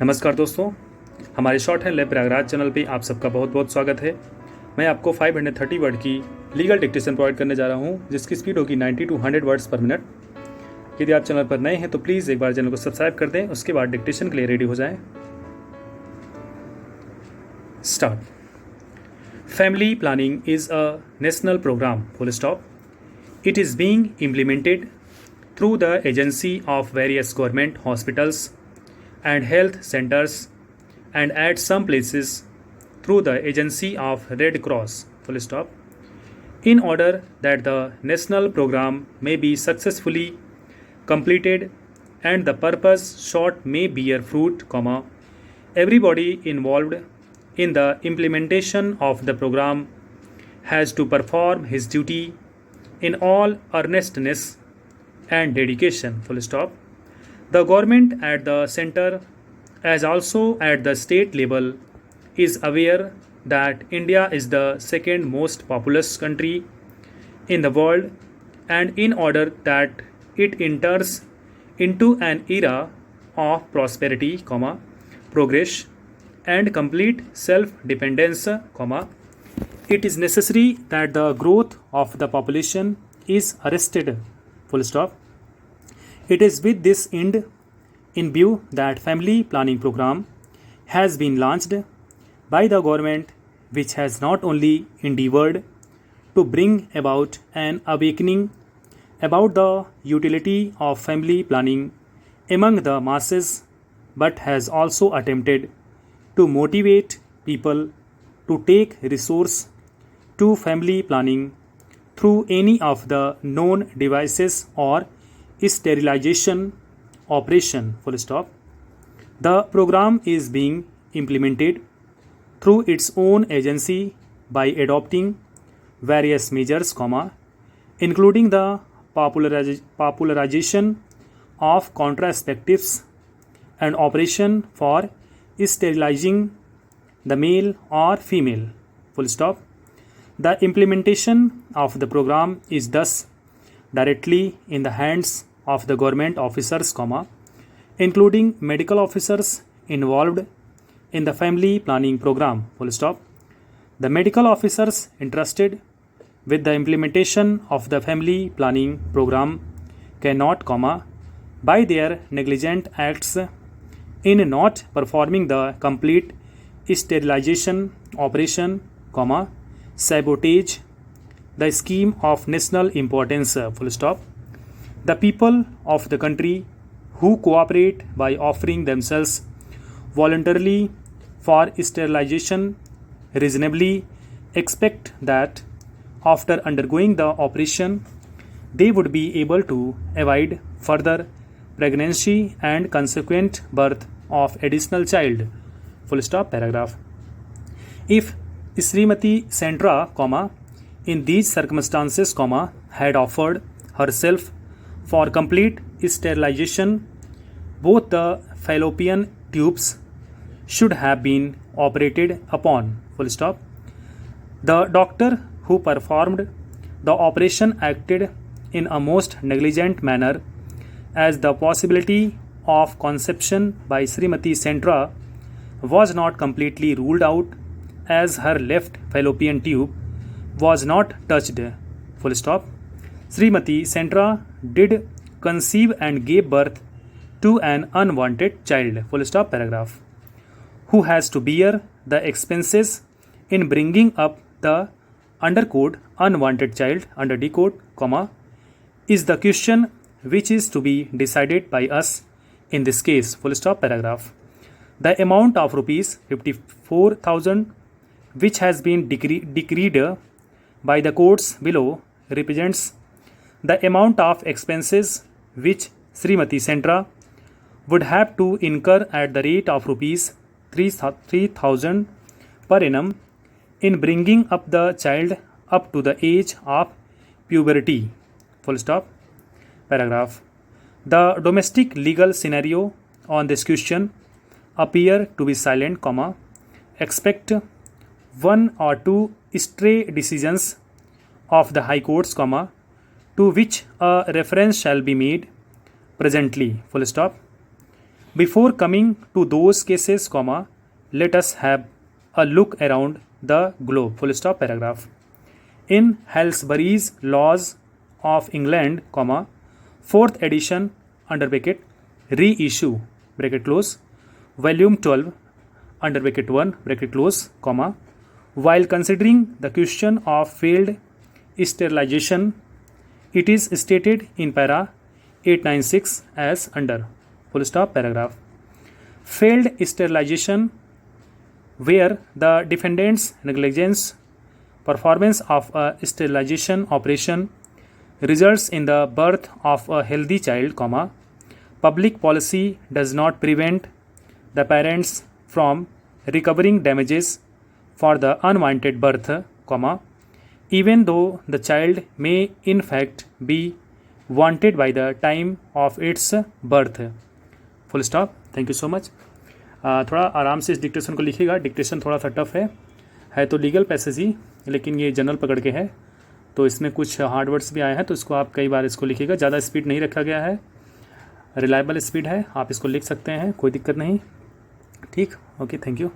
नमस्कार दोस्तों, हमारे short hand lab Prayagraj channel पे आप सबका बहुत बहुत स्वागत है। मैं आपको 530 वर्ड की लीगल डिक्टेशन प्रोवाइड करने जा रहा हूँ, जिसकी स्पीड होगी 90 to 100 वर्ड्स पर मिनट। यदि आप चैनल पर नए हैं तो प्लीज़ एक बार चैनल को सब्सक्राइब कर दें, उसके बाद डिक्टेशन के लिए रेडी हो जाएं। Start. Family planning is a national programme, full stop. It is being implemented through the agency of various government hospitals and health centers, and at some places through the agency of Red Cross, full stop. In order that the national program may be successfully completed and the purpose sought may bear fruit, everybody involved in the implementation of the program has to perform his duty in all earnestness and dedication, full stop. The government at the center as also at the state level is aware that India is the second most populous country in the world, and in order that it enters into an era of prosperity, progress and complete self-dependence, it is necessary that the growth of the population is arrested, full stop. It is with this end in view that family planning program has been launched by the government, which has not only endeavored to bring about an awakening about the utility of family planning among the masses, but has also attempted to motivate people to take resource to family planning through any of the known devices or sterilization operation, full stop. The program is being implemented through its own agency by adopting various measures, including the popularization of contraceptives and operation for sterilizing the male or female, full stop. The implementation of the program is thus directly in the hands of the government officers, including medical officers involved in the family planning program, full stop. The medical officers entrusted with the implementation of the family planning program cannot, by their negligent acts in not performing the complete sterilization operation, sabotage the scheme of national importance, full stop. The people of the country who cooperate by offering themselves voluntarily for sterilization reasonably expect that after undergoing the operation they would be able to avoid further pregnancy and consequent birth of additional child, full stop. Paragraph. If Srimati Sandra, in these circumstances, had offered herself for complete sterilization, both the fallopian tubes should have been operated upon, full stop. The doctor who performed the operation acted in a most negligent manner, as the possibility of conception by Srimati Sandra was not completely ruled out, as her left fallopian tube was not touched, full stop. Srimati Sandra did conceive and gave birth to an unwanted child, full stop. Paragraph. Who has to bear the expenses in bringing up the undercode unwanted child, under decode, is the question which is to be decided by us in this case, full stop. Paragraph. The amount of rupees 54,000 which has been decreed by the courts below represents the amount of expenses which Srimati Sandra would have to incur at the rate of rupees 3,000 per annum in bringing up the child up to the age of puberty, full stop. Paragraph. The domestic legal scenario on this question appear to be silent, expect one or two stray decisions of the high courts, to which a reference shall be made presently, full stop. Before coming to those cases, comma, let us have a look around the globe. Full stop. Paragraph. In Halsbury's Laws of England, comma, 4th edition under bracket reissue bracket close, volume 12 under bracket 1 bracket close, comma, while considering the question of failed sterilization, it is stated in para 896 as under. Full stop. Paragraph. Failed sterilization where the defendant's negligence performance of a sterilization operation results in the birth of a healthy child, comma, public policy does not prevent the parents from recovering damages for the unwanted birth, comma, even though the child may in fact be wanted by the time of its birth. Full stop. Thank you so much. थोड़ा आराम से इस dictation को लिखिएगा. Dictation थोड़ा सा tough है तो लीगल पैसेज ही, लेकिन ये जनरल पकड़ के है, तो इसमें कुछ हार्ड वर्ड्स भी आए हैं, तो इसको आप कई बार इसको लिखिएगा. ज़्यादा स्पीड नहीं रखा गया है, रिलायबल स्पीड है, आप इसको लिख सकते हैं, कोई दिक्कत नहीं. ठीक. Okay, thank you.